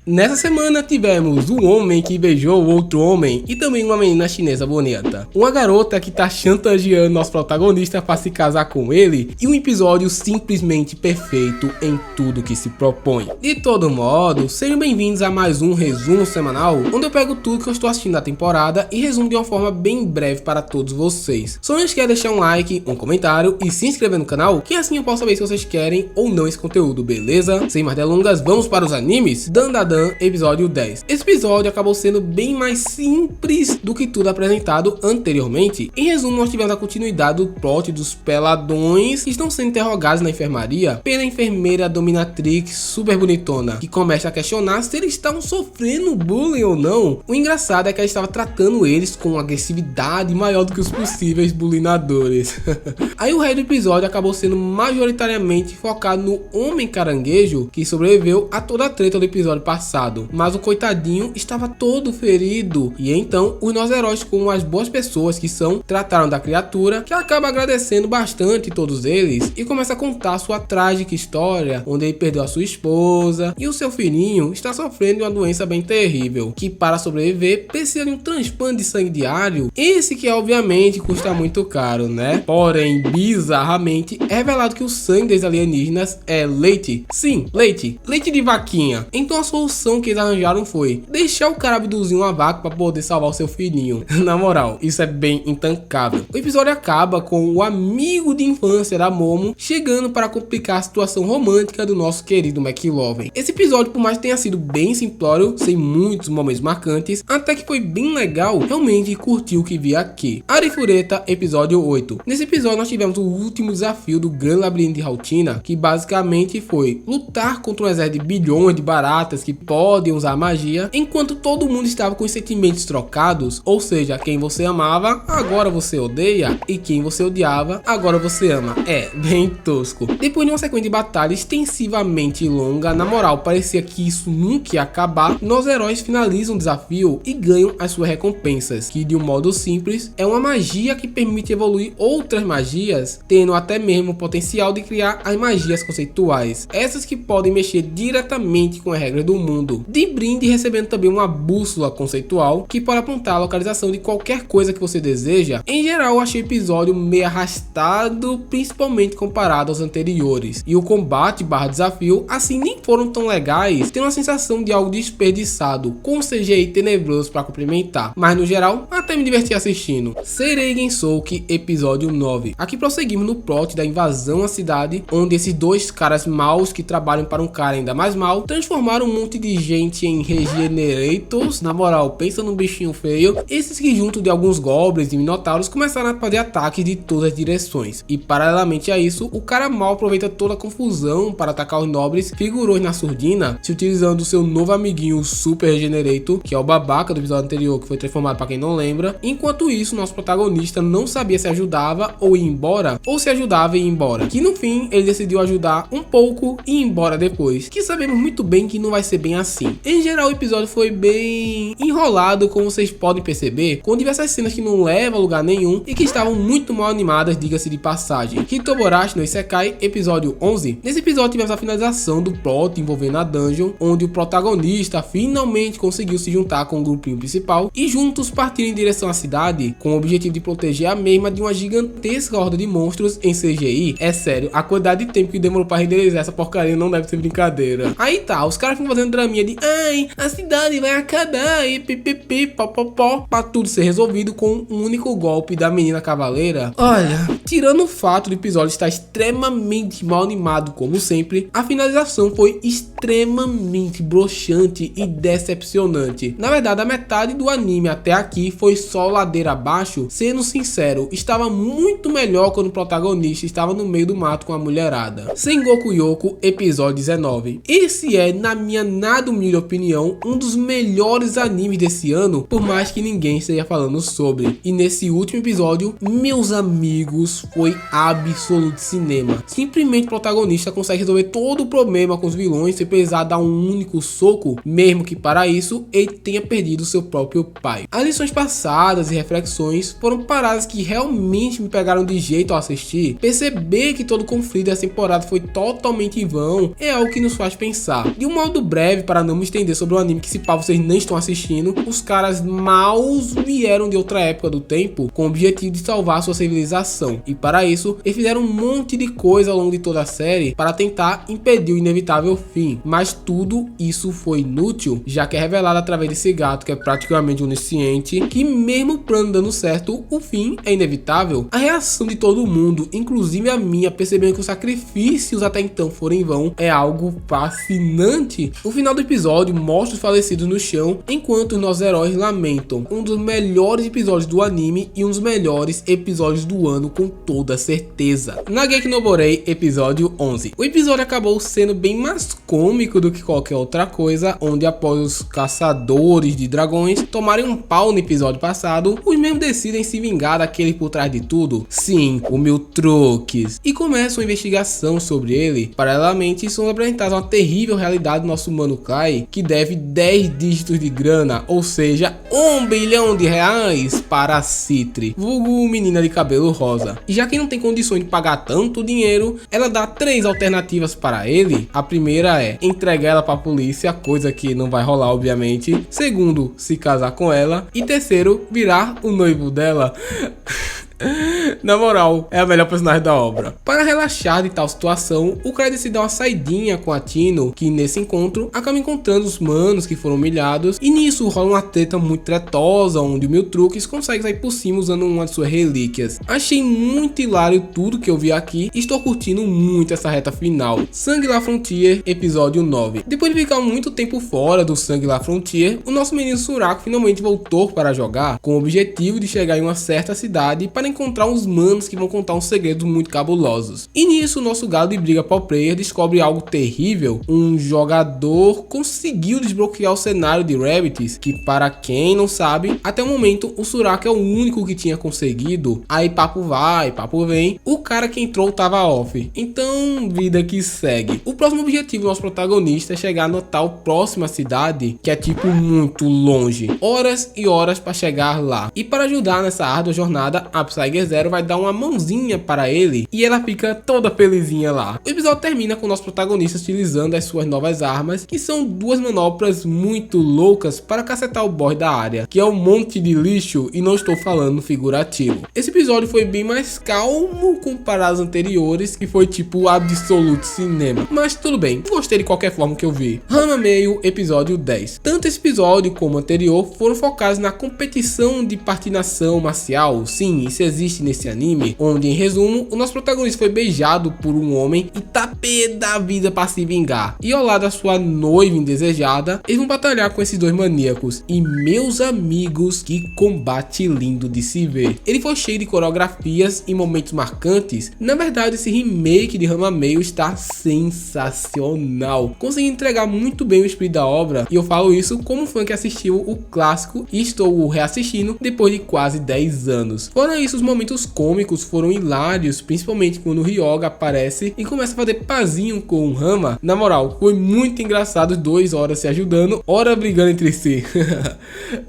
Nessa semana tivemos um homem que beijou outro homem e também uma menina chinesa bonita. Uma garota que tá chantageando nosso protagonista para se casar com ele e um episódio simplesmente perfeito em tudo que se propõe. De todo modo, sejam bem-vindos a mais um resumo semanal, onde eu pego tudo que eu estou assistindo na temporada e resumo de uma forma bem breve para todos vocês. Só antes quer deixar um like, um comentário e se inscrever no canal, que assim eu posso saber se vocês querem ou não esse conteúdo, beleza? Sem mais delongas, vamos para os animes? Dandadan, episódio 10. Esse episódio acabou sendo bem mais simples do que tudo apresentado anteriormente. Em resumo, nós tivemos a continuidade do plot dos peladões que estão sendo interrogados na enfermaria pela enfermeira dominatrix super bonitona, que começa a questionar se eles estavam sofrendo bullying ou não. O engraçado é que ela estava tratando eles com agressividade maior do que os possíveis bullyingadores. Aí o resto do episódio acabou sendo majoritariamente focado no homem caranguejo que sobreviveu a toda a treta do episódio passado, mas o coitadinho estava todo ferido, e então os nossos heróis, como as boas pessoas que são, trataram da criatura, que acaba agradecendo bastante todos eles e começa a contar sua trágica história, onde ele perdeu a sua esposa e o seu filhinho está sofrendo de uma doença bem terrível, que para sobreviver precisa de um transplante de sangue diário, esse que obviamente custa muito caro, né? Porém, bizarramente, é revelado que o sangue dos alienígenas é leite. Sim, leite de vaquinha. Então a solução que eles arranjaram foi deixar o cara abduzir uma vaca para poder salvar o seu filhinho. Na moral, isso é bem intancável. O episódio acaba com o amigo de infância da Momo chegando para complicar a situação romântica do nosso querido McLovin. Esse episódio, por mais que tenha sido bem simplório, sem muitos momentos marcantes, até que foi bem legal, realmente curti o que vi aqui. Arifureta, episódio 8. Nesse episódio nós tivemos o último desafio do Grande Labirinto de Haltina, que basicamente foi lutar contra um exército de bilhões de baratas que podem usar magia, enquanto todo mundo estava com os sentimentos trocados, ou seja, quem você amava, agora você odeia, e quem você odiava, agora você ama. É, bem tosco. Depois de uma sequência de batalha extensivamente longa, na moral, parecia que isso nunca ia acabar, nós heróis finalizam o desafio e ganham as suas recompensas, que de um modo simples, é uma magia que permite evoluir outras magias, tendo até mesmo o potencial de criar as magias conceituais, essas que podem mexer diretamente com as regras do mundo. De brinde, recebendo também uma bússola conceitual que pode apontar a localização de qualquer coisa que você deseja. Em geral, eu achei o episódio meio arrastado, principalmente comparado aos anteriores, e o combate / desafio assim nem foram tão legais, tendo uma sensação de algo desperdiçado, com um CGI tenebroso para complementar, mas no geral até me diverti assistindo. Serei Gensouki, episódio 9. Aqui prosseguimos no plot da invasão à cidade, onde esses dois caras maus que trabalham para um cara ainda mais mau transformaram um monte de gente em Regenerators. Na moral, pensa num bichinho feio. Esses que junto de alguns goblins e minotauros começaram a fazer ataques de todas as direções, e paralelamente a isso, o cara mal aproveita toda a confusão para atacar os nobres figurões na surdina, se utilizando do seu novo amiguinho Super Regenerator, que é o babaca do episódio anterior que foi transformado para quem não lembra. Enquanto isso, nosso protagonista não sabia se ajudava ou ia embora, ou se ajudava e ia embora, que no fim ele decidiu ajudar um pouco e ir embora depois, que sabemos muito bem que não vai ser bem assim. Em geral, o episódio foi bem enrolado, como vocês podem perceber, com diversas cenas que não levam a lugar nenhum e que estavam muito mal animadas, diga-se de passagem. Hitoborashi no Isekai, episódio 11. Nesse episódio tivemos a finalização do plot envolvendo a dungeon, onde o protagonista finalmente conseguiu se juntar com o grupinho principal e juntos partiram em direção à cidade, com o objetivo de proteger a mesma de uma gigantesca horda de monstros em CGI. É sério, a quantidade de tempo que demorou para renderizar essa porcaria não deve ser brincadeira. Aí tá, os caras ficam fazendo draminha de ai, a cidade vai acabar e pipipi, popopó, pra tudo ser resolvido com um único golpe da menina cavaleira. Olha, tirando o fato do episódio estar extremamente mal animado como sempre, a finalização foi extremamente broxante e decepcionante. Na verdade, a metade do anime até aqui foi só ladeira abaixo. Sendo sincero, estava muito melhor quando o protagonista estava no meio do mato com a mulherada. Sengoku Yoko, episódio 19. Esse é, na minha nada humilde opinião, um dos melhores animes desse ano, por mais que ninguém esteja falando sobre. E nesse último episódio, meus amigos, foi absoluto cinema. Simplesmente o protagonista consegue resolver todo o problema com os vilões sem precisar dar um único soco, mesmo que para isso ele tenha perdido seu próprio pai. As lições passadas e reflexões foram paradas que realmente me pegaram de jeito ao assistir. Perceber que todo o conflito dessa temporada foi totalmente em vão é algo que nos faz pensar. De um modo breve, breve para não me estender sobre o anime que se pá vocês nem estão assistindo. Os caras maus vieram de outra época do tempo com o objetivo de salvar sua civilização, e para isso eles fizeram um monte de coisa ao longo de toda a série para tentar impedir o inevitável fim, mas tudo isso foi inútil, já que é revelado através desse gato que é praticamente onisciente, que mesmo o plano dando certo, o fim é inevitável. A reação de todo mundo, inclusive a minha, percebendo que os sacrifícios até então foram em vão, é algo fascinante. O final do episódio mostra os falecidos no chão, enquanto os nossos heróis lamentam. Um dos melhores episódios do anime e um dos melhores episódios do ano, com toda certeza. Nageki no Borei, episódio 11. O episódio acabou sendo bem mais cômico do que qualquer outra coisa, onde após os caçadores de dragões tomarem um pau no episódio passado, os mesmos decidem se vingar daquele por trás de tudo. Sim, o Miltruques. E começam a investigação sobre ele. Paralelamente, são apresentados uma terrível realidade do nosso Mano Kai, que deve 10 dígitos de grana, ou seja, 1 bilhão de reais para a Citri, vulgo menina de cabelo rosa. E já que não tem condições de pagar tanto dinheiro, ela dá 3 alternativas para ele. A primeira é entregar ela para a polícia, coisa que não vai rolar obviamente. Segundo, se casar com ela. E terceiro, virar o noivo dela. Na moral, é a melhor personagem da obra. Para relaxar de tal situação, o Kai decide dar uma saidinha com a Tino, que nesse encontro acaba encontrando os manos que foram humilhados, e nisso rola uma treta muito tretosa, onde o Miltruques consegue sair por cima usando uma de suas relíquias. Achei muito hilário tudo que eu vi aqui e estou curtindo muito essa reta final. Sangue La Frontier, episódio 9. Depois de ficar muito tempo fora do Sangue La Frontier, o nosso menino Suraco finalmente voltou para jogar, com o objetivo de chegar em uma certa cidade para encontrar uns manos que vão contar uns segredos muito cabulosos. E nisso, o nosso galo de briga pro player descobre algo terrível. Um jogador conseguiu desbloquear o cenário de Rabbids, que para quem não sabe, até o momento o Suraco é o único que tinha conseguido. Aí papo vai, papo vem, o cara que entrou tava off. Então, vida que segue. O próximo objetivo do nosso protagonista é chegar na tal próxima cidade, que é tipo muito longe. Horas e horas para chegar lá. E para ajudar nessa árdua jornada, a Psyger Zero vai dar uma mãozinha para ele e ela fica toda felizinha lá. O episódio termina com o nosso protagonista utilizando as suas novas armas, que são 2 manoplas muito loucas para cacetar o boss da área, que é um monte de lixo, e não estou falando figurativo. Esse episódio foi bem mais calmo comparado aos anteriores, que foi tipo absolute cinema, mas tudo bem, gostei de qualquer forma que eu vi. Ranma Meio, episódio 10. Tanto esse episódio como o anterior foram focados na competição de patinação marcial. Sim, isso existe nesse anime, onde em resumo, o nosso protagonista foi beijado por um homem e tá pé da vida para se vingar. E ao lado da sua noiva indesejada, eles vão batalhar com esses 2 maníacos. E meus amigos, que combate lindo de se ver. Ele foi cheio de coreografias e momentos marcantes. Na verdade, esse remake de Ranma Meio está sensacional. Consegui entregar muito bem o espírito da obra, e eu falo isso como fã que assistiu o clássico e estou o reassistindo depois de quase 10 anos. Fora isso, os momentos cômicos foram hilários, principalmente quando o Ryoga aparece e começa a fazer pazinho com o Ranma. Na moral, foi muito engraçado, 2 horas se ajudando, hora brigando entre si.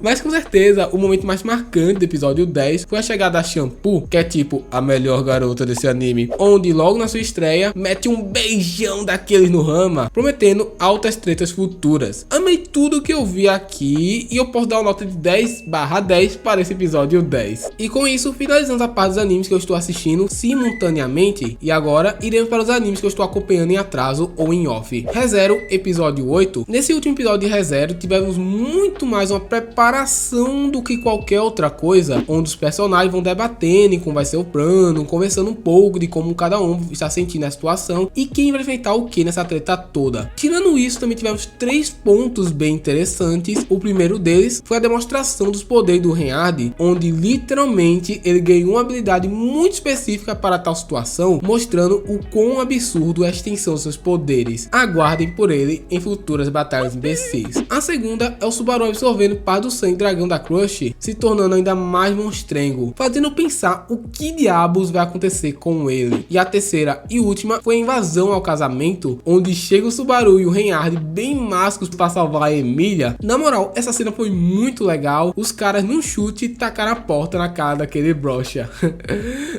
Mas com certeza, o momento mais marcante do episódio 10 foi a chegada da Shampoo, que é tipo a melhor garota desse anime, onde logo na sua estreia, mete um beijão daqueles no Ranma, prometendo altas tretas futuras. Amei tudo que eu vi aqui e eu posso dar uma nota de 10/10 para esse episódio 10. E com isso, finalizamos a parte dos animes que eu estou assistindo simultaneamente, e agora iremos para os animes que eu estou acompanhando em atraso ou em off. Re:Zero, episódio 8. Nesse último episódio de Re:Zero, tivemos muito mais uma preparação do que qualquer outra coisa, onde os personagens vão debatendo como vai ser o plano, conversando um pouco de como cada um está sentindo a situação e quem vai enfrentar o que nessa treta toda. Tirando isso, também tivemos 3 pontos bem interessantes. O primeiro deles foi a demonstração dos poderes do Reinhard, onde literalmente ele ganhou uma habilidade muito específica para tal situação, mostrando o quão absurdo é a extensão dos seus poderes. Aguardem por ele em futuras batalhas imbecis. A segunda é o Subaru absorvendo parte do sangue dragão da Crush, se tornando ainda mais monstrengo, fazendo pensar o que diabos vai acontecer com ele. E a terceira e última foi a invasão ao casamento, onde chega o Subaru e o Reinhard bem másculos para salvar a Emilia. Na moral, essa cena foi muito legal, os caras num chute tacaram a porta na cara daquele bro. brocha.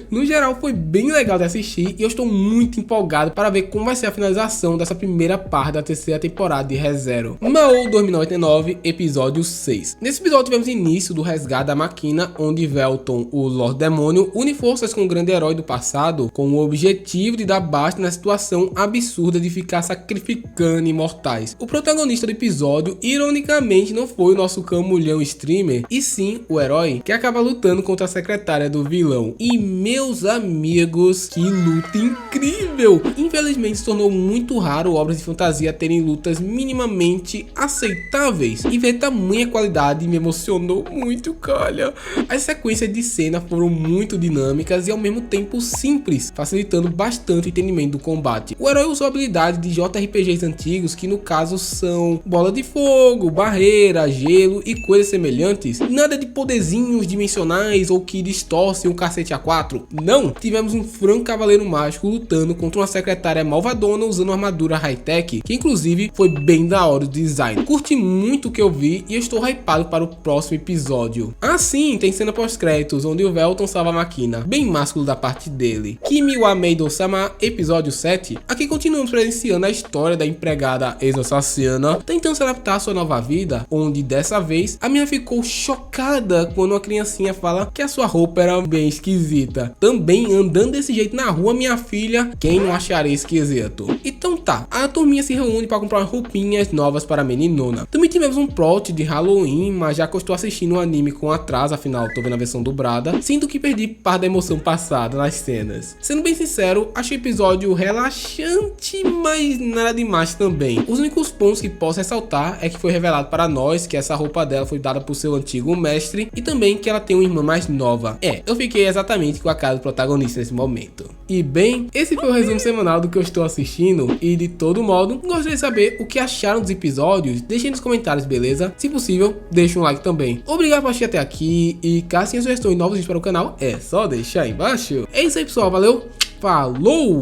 No geral foi bem legal de assistir e eu estou muito empolgado para ver como vai ser a finalização dessa primeira parte da terceira temporada de Re:Zero. Mao 2099, episódio 6. Nesse episódio tivemos o início do resgate da máquina, onde Velton, o Lorde Demônio, une forças com o grande herói do passado com o objetivo de dar basta na situação absurda de ficar sacrificando imortais. O protagonista do episódio, ironicamente, não foi o nosso camulhão streamer, e sim o herói que acaba lutando contra a secretária do vilão. E meus amigos, que luta incrível! Infelizmente se tornou muito raro obras de fantasia terem lutas minimamente aceitáveis, e ver tamanha qualidade me emocionou muito, cara. As sequências de cena foram muito dinâmicas e ao mesmo tempo simples, facilitando bastante o entendimento do combate. O herói usou habilidades de JRPGs antigos, que no caso são bola de fogo, barreira, gelo e coisas semelhantes. Nada de poderzinhos dimensionais ou que distorcem o cacete A4. Não, tivemos um franco cavaleiro mágico lutando contra uma secretária malvadona usando uma armadura high-tech, que inclusive foi bem da hora o design. Curti muito o que eu vi e estou hypado para o próximo episódio. Assim, tem cena pós-créditos onde o Velton salva a máquina, bem másculo da parte dele. Kimi wa Meido-sama, episódio 7. Aqui continuamos presenciando a história da empregada ex-assassina tentando se adaptar à sua nova vida, onde dessa vez a minha ficou chocada quando uma criancinha fala que a sua roupa era bem esquisita. Também andando desse jeito na rua, minha filha, quem não acharia esquisito? Então tá, a turminha se reúne para comprar roupinhas novas para a meninona. Também tivemos um plot de Halloween, mas já que eu estou assistindo o anime com atraso, afinal tô vendo a versão dublada, sinto que perdi parte da emoção passada nas cenas. Sendo bem sincero, achei o episódio relaxante, mas nada demais também. Os únicos pontos que posso ressaltar é que foi revelado para nós que essa roupa dela foi dada por seu antigo mestre e também que ela tem uma irmã mais nova. Eu fiquei exatamente com a cara do protagonista nesse momento. E bem, esse foi o resumo semanal do que eu estou assistindo e de todo modo, gostaria de saber o que acharam dos episódios, deixem nos comentários, beleza? Se possível, deixa um like também. Obrigado por assistir até aqui e caso tenha sugestões novos vídeos para o canal, é só deixar aí embaixo. É isso aí pessoal, valeu, falou!